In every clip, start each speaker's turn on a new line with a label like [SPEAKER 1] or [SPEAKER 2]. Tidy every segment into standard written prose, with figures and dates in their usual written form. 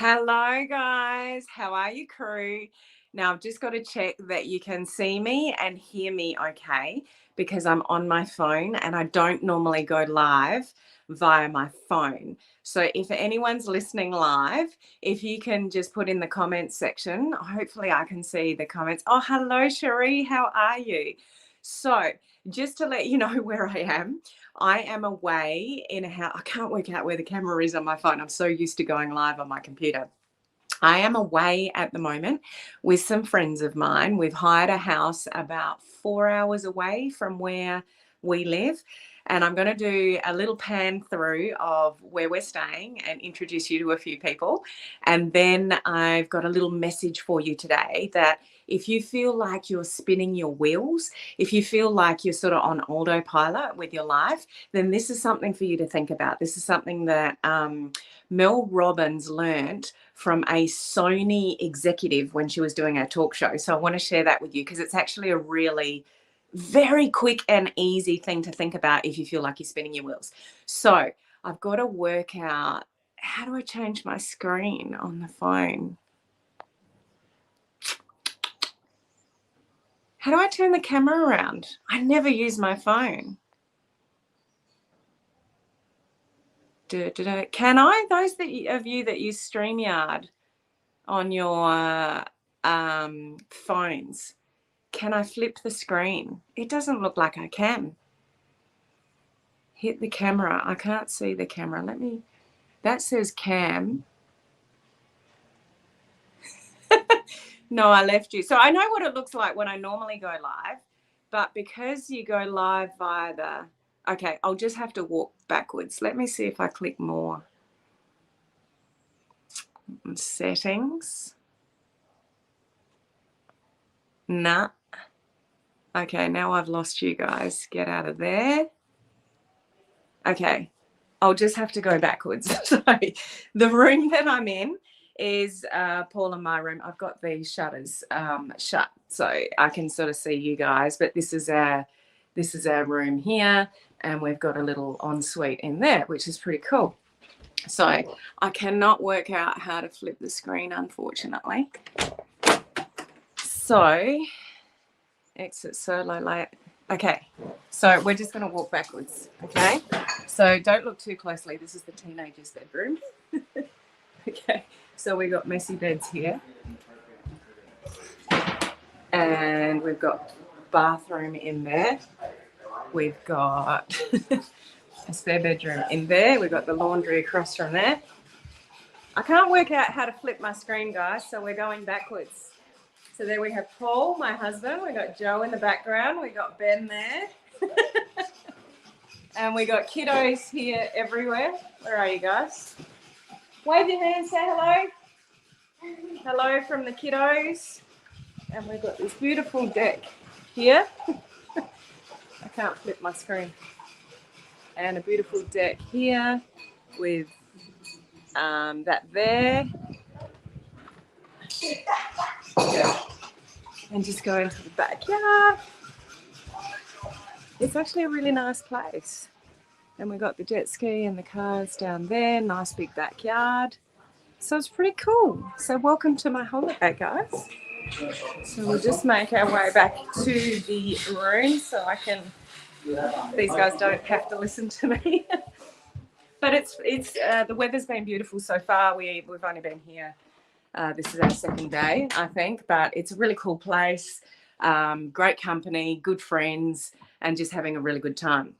[SPEAKER 1] Hello, guys. How are you, crew? Now, I've just got to check that you can see me and hear me okay, because I'm on my phone and I don't normally go live via my phone. So if anyone's listening live, if you can just put in the comments section, hopefully I can see the comments. Oh, hello, Cherie. How are you? So just to let you know where I am away in a house. I can't work out where the camera is on my phone. I'm so used to going live on my computer. I am away at the moment with some friends of mine. We've hired a house about 4 hours away from where we live. And I'm going to do a little pan through of where we're staying and introduce you to a few people. And then I've got a little message for you today that if you feel like you're spinning your wheels, if you feel like you're sort of on autopilot with your life, then this is something for you to think about. This is something that Mel Robbins learned from a Sony executive when she was doing her talk show. So I want to share that with you because it's actually a really very quick and easy thing to think about if you feel like you're spinning your wheels. So I've got to work out, how do I change my screen on the phone? How do I turn the camera around? I never use my phone. Can I? Those of you that use StreamYard on your phones, can I flip the screen? It doesn't look like I can. Hit the camera. I can't see the camera. That says cam. No, I left you. So I know what it looks like when I normally go live, but because you go live via okay, I'll just have to walk backwards. Let me see if I click more. Settings. Nah. Okay, now I've lost you guys. Get out of there. Okay, I'll just have to go backwards. Sorry. The room that I'm in is Paul and my room. I've got these shutters shut so I can sort of see you guys, but this is our room here, and we've got a little ensuite in there, which is pretty cool. So I cannot work out how to flip the screen, unfortunately. So exit solo light. Okay, so we're just going to walk backwards, okay? So don't look too closely. This is the teenager's bedroom. Okay, so we've got messy beds here. And we've got bathroom in there. We've got a spare bedroom in there. We've got the laundry across from there. I can't work out how to flip my screen, guys, so we're going backwards. So there we have Paul, my husband. We got Joe in the background. We got Ben there. And we got kiddos here everywhere. Where are you guys? Wave your hand, say hello. Hello from the kiddos. And we've got this beautiful deck here. I can't flip my screen. And a beautiful deck here with that there. And just go into the backyard. It's actually a really nice place. And we've got the jet ski and the cars down there. Nice big backyard. So it's pretty cool. So welcome to my holiday, guys. So we'll just make our way back to the room so I can, these guys don't have to listen to me. But it's the weather's been beautiful so far. We've only been here. This is our second day, I think, but it's a really cool place. Great company, good friends, and just having a really good time.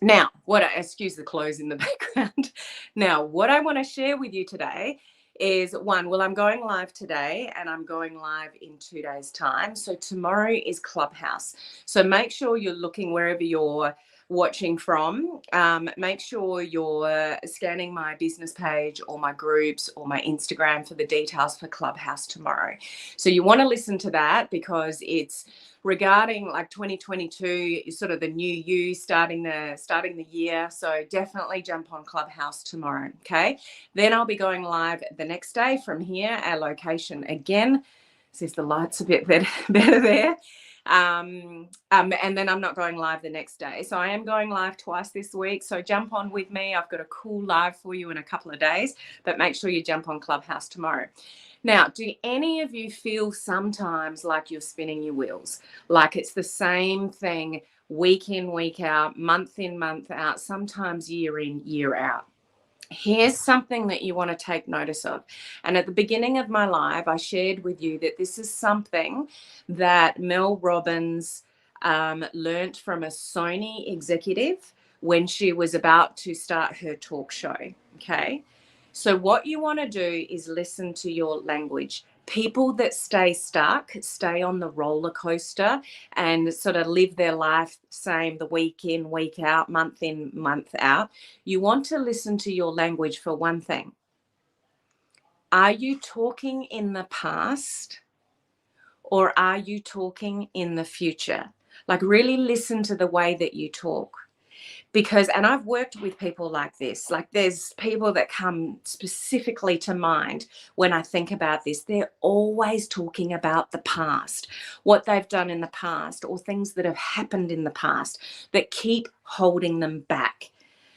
[SPEAKER 1] Now, excuse the clothes in the background. Now, what I want to share with you today is I'm going live today, and I'm going live in 2 days' time. So tomorrow is Clubhouse. So make sure you're looking wherever you're watching from. Make sure you're scanning my business page or my groups or my Instagram for the details for Clubhouse tomorrow. So you want to listen to that because it's regarding like 2022 is sort of the new you starting the year. So definitely jump on Clubhouse tomorrow. Okay. Then I'll be going live the next day from here, our location again. See if the light's a bit better there. And then I'm not going live the next day. So I am going live twice this week. So jump on with me. I've got a cool live for you in a couple of days, but make sure you jump on Clubhouse tomorrow. Now, do any of you feel sometimes like you're spinning your wheels? Like it's the same thing week in, week out, month in, month out, sometimes year in, year out? Here's something that you want to take notice of. And at the beginning of my live, I shared with you that this is something that Mel Robbins learnt from a Sony executive when she was about to start her talk show. Okay. So what you want to do is listen to your language. People that stay stuck, stay on the roller coaster and sort of live their life same the week in, week out, month in, month out. You want to listen to your language for one thing. Are you talking in the past or are you talking in the future? Like really listen to the way that you talk. Because, and I've worked with people like this, like there's people that come specifically to mind when I think about this. They're always talking about the past, what they've done in the past, or things that have happened in the past that keep holding them back.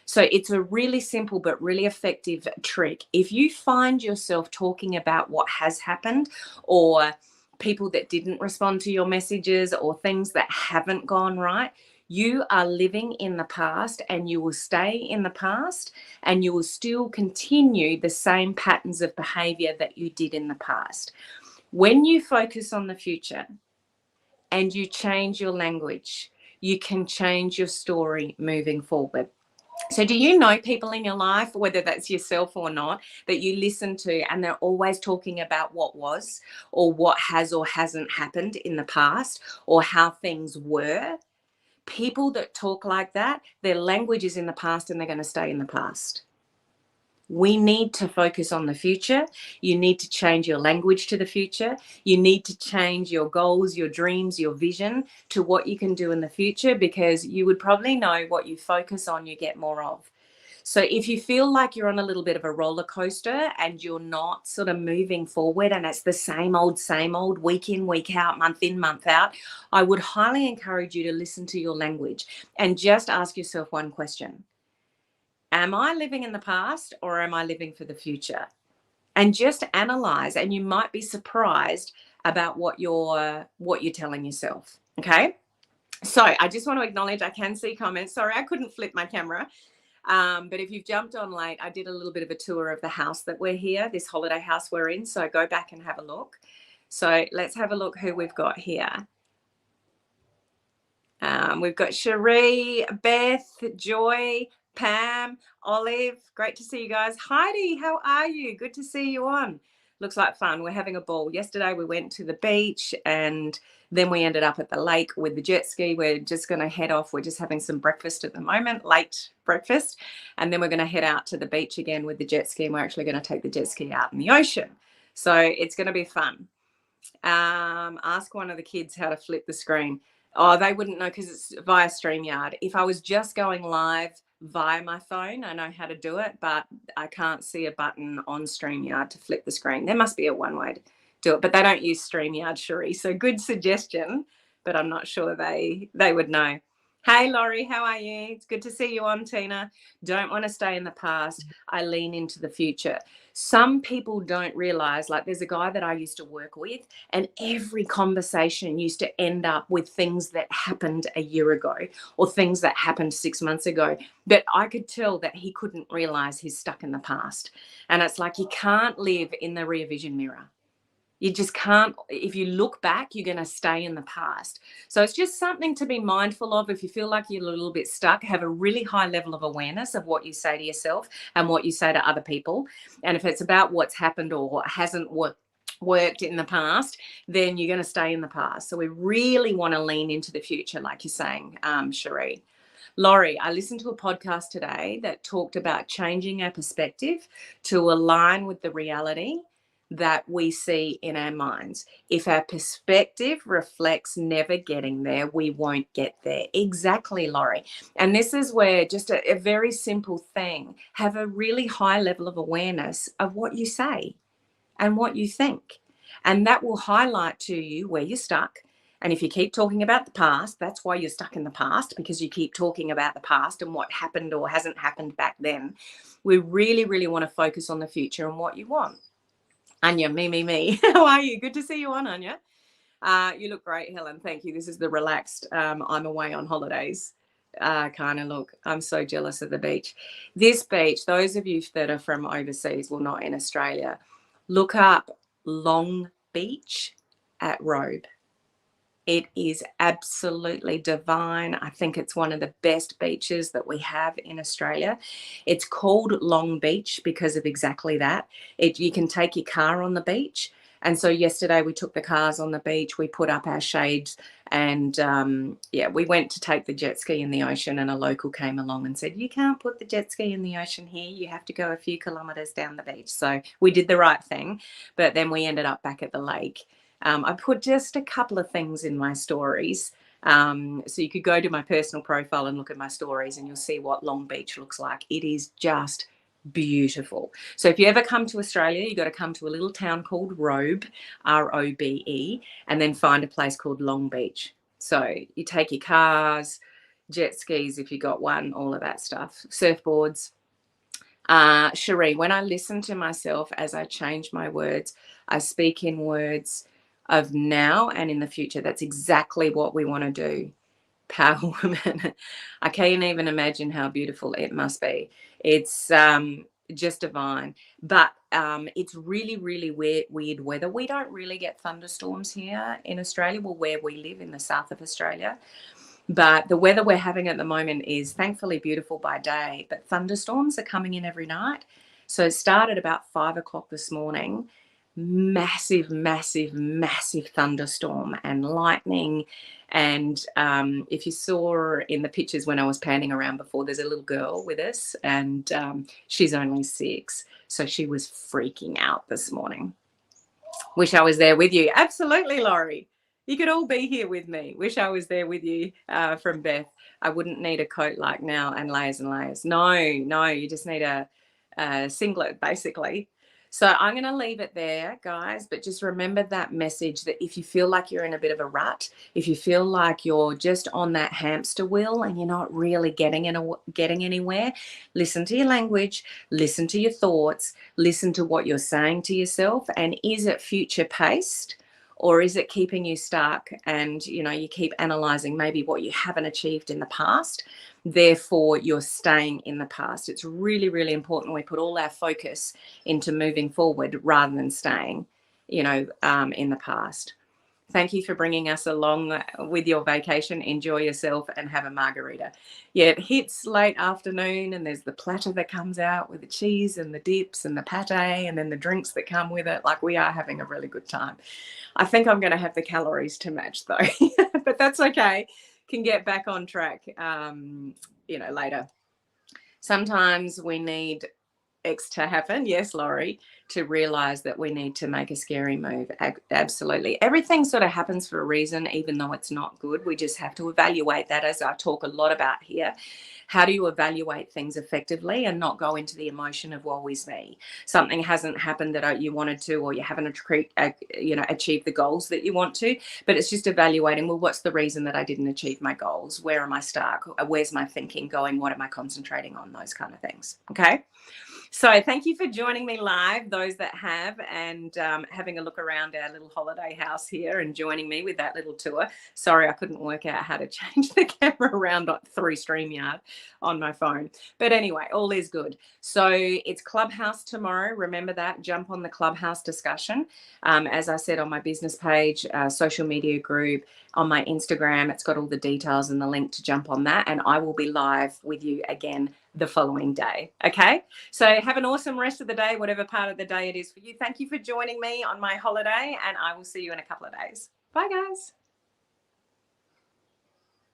[SPEAKER 1] So it's a really simple but really effective trick. If you find yourself talking about what has happened or people that didn't respond to your messages or things that haven't gone right, you are living in the past and you will stay in the past and you will still continue the same patterns of behavior that you did in the past. When you focus on the future and you change your language, you can change your story moving forward. So do you know people in your life, whether that's yourself or not, that you listen to and they're always talking about what was or what has or hasn't happened in the past or how things were? People that talk like that, their language is in the past and they're going to stay in the past. We need to focus on the future. You need to change your language to the future. You need to change your goals, your dreams, your vision to what you can do in the future, because you would probably know what you focus on, you get more of. So if you feel like you're on a little bit of a roller coaster and you're not sort of moving forward and it's the same old, week in, week out, month in, month out, I would highly encourage you to listen to your language and just ask yourself one question. Am I living in the past or am I living for the future? And just analyze, and you might be surprised about what you're telling yourself. Okay. So I just want to acknowledge, I can see comments. Sorry, I couldn't flip my camera. But if you've jumped on late, I did a little bit of a tour of the house that we're here, this holiday house we're in. So go back and have a look. So let's have a look who we've got here. We've got Cherie, Beth, Joy, Pam, Olive. Great to see you guys. Heidi, how are you? Good to see you on. Looks like fun. We're having a ball. Yesterday we went to the beach and then we ended up at the lake with the jet ski. We're just going to head off. We're just having some breakfast at the moment, late breakfast. And then we're going to head out to the beach again with the jet ski. And we're actually going to take the jet ski out in the ocean. So it's going to be fun. Ask one of the kids how to flip the screen. Oh, they wouldn't know because it's via StreamYard. If I was just going live via my phone, I know how to do it, but I can't see a button on StreamYard to flip the screen. There must be a one way to do it, but they don't use StreamYard, Cherie. So good suggestion, but I'm not sure they would know. Hey, Laurie, how are you? It's good to see you on, Tina. Don't want to stay in the past. I lean into the future. Some people don't realize, like there's a guy that I used to work with, and every conversation used to end up with things that happened a year ago or things that happened 6 months ago. But I could tell that he couldn't realize he's stuck in the past. And it's like you can't live in the rear vision mirror. You just can't. If you look back, you're going to stay in the past. So it's just something to be mindful of. If you feel like you're a little bit stuck, have a really high level of awareness of what you say to yourself and what you say to other people. And if it's about what's happened or hasn't worked in the past, then you're going to stay in the past. So we really want to lean into the future, like you're saying, Cherie. Laurie, I listened to a podcast today that talked about changing our perspective to align with the reality that we see in our minds. If our perspective reflects never getting there, we won't get there. Exactly, Laurie. And this is where just a very simple thing, have a really high level of awareness of what you say and what you think. And that will highlight to you where you're stuck And if you keep talking about the past, that's why you're stuck in the past, because you keep talking about the past and what happened or hasn't happened back then. We really, really want to focus on the future and what you want. Anya, me. How are you? Good to see you on, Anya. You look great, Helen. Thank you. This is the relaxed, I'm away on holidays kind of look. I'm so jealous of the beach. This beach, those of you that are from overseas, well, not in Australia, look up Long Beach at Robe. It is absolutely divine. I think it's one of the best beaches that we have in Australia. It's called Long Beach because of exactly that. You can take your car on the beach. And so yesterday we took the cars on the beach, we put up our shades, and we went to take the jet ski in the ocean, and a local came along and said, you can't put the jet ski in the ocean here, you have to go a few kilometres down the beach. So we did the right thing, but then we ended up back at the lake. I put just a couple of things in my stories. So you could go to my personal profile and look at my stories, and you'll see what Long Beach looks like. It is just beautiful. So if you ever come to Australia, you got to come to a little town called Robe, R-O-B-E, and then find a place called Long Beach. So you take your cars, jet skis if you got one, all of that stuff, surfboards. Cherie, when I listen to myself as I change my words, I speak in words of now and in the future. That's exactly what we want to do. Power woman. I can't even imagine how beautiful it must be. It's just divine. But it's really, really weird weather. We don't really get thunderstorms here in Australia, well, where we live in the south of Australia. But the weather we're having at the moment is thankfully beautiful by day, but thunderstorms are coming in every night. So it started about 5 o'clock this morning. Massive thunderstorm and lightning. And if you saw in the pictures when I was panning around before, there's a little girl with us, and she's only 6. So she was freaking out this morning. Wish I was there with you. Absolutely, Laurie. You could all be here with me. Wish I was there with you from Beth. I wouldn't need a coat like now and layers and layers. No, you just need a singlet, basically. So I'm going to leave it there, guys, but just remember that message that if you feel like you're in a bit of a rut, if you feel like you're just on that hamster wheel and you're not really getting anywhere, listen to your language, listen to your thoughts, listen to what you're saying to yourself, and is it future paced? Or is it keeping you stuck, and you keep analyzing maybe what you haven't achieved in the past, therefore you're staying in the past. It's really, really important we put all our focus into moving forward rather than staying in the past. Thank you for bringing us along with your vacation. Enjoy yourself and have a margarita. Yeah, it hits late afternoon, and there's the platter that comes out with the cheese and the dips and the pate and then the drinks that come with it. Like, we are having a really good time. I think I'm going to have the calories to match though, but that's okay. Can get back on track, later. Sometimes we need X to happen. Yes, Laurie, to realize that we need to make a scary move. Absolutely. Everything sort of happens for a reason, even though it's not good. We just have to evaluate that, as I talk a lot about here. How do you evaluate things effectively and not go into the emotion of woe is me? Something hasn't happened that you wanted to, or you haven't achieved the goals that you want to, but it's just evaluating, well, what's the reason that I didn't achieve my goals? Where am I stuck? Where's my thinking going? What am I concentrating on? Those kind of things. Okay. So thank you for joining me live, those that have, and having a look around our little holiday house here and joining me with that little tour. Sorry, I couldn't work out how to change the camera around through StreamYard on my phone. But anyway, all is good. So it's Clubhouse tomorrow. Remember that. Jump on the Clubhouse discussion. As I said, on my business page, social media group, on my Instagram, it's got all the details and the link to jump on that. And I will be live with you again the following day. Okay. So have an awesome rest of the day, whatever part of the day it is for you. Thank you for joining me on my holiday, and I will see you in a couple of days. Bye, guys.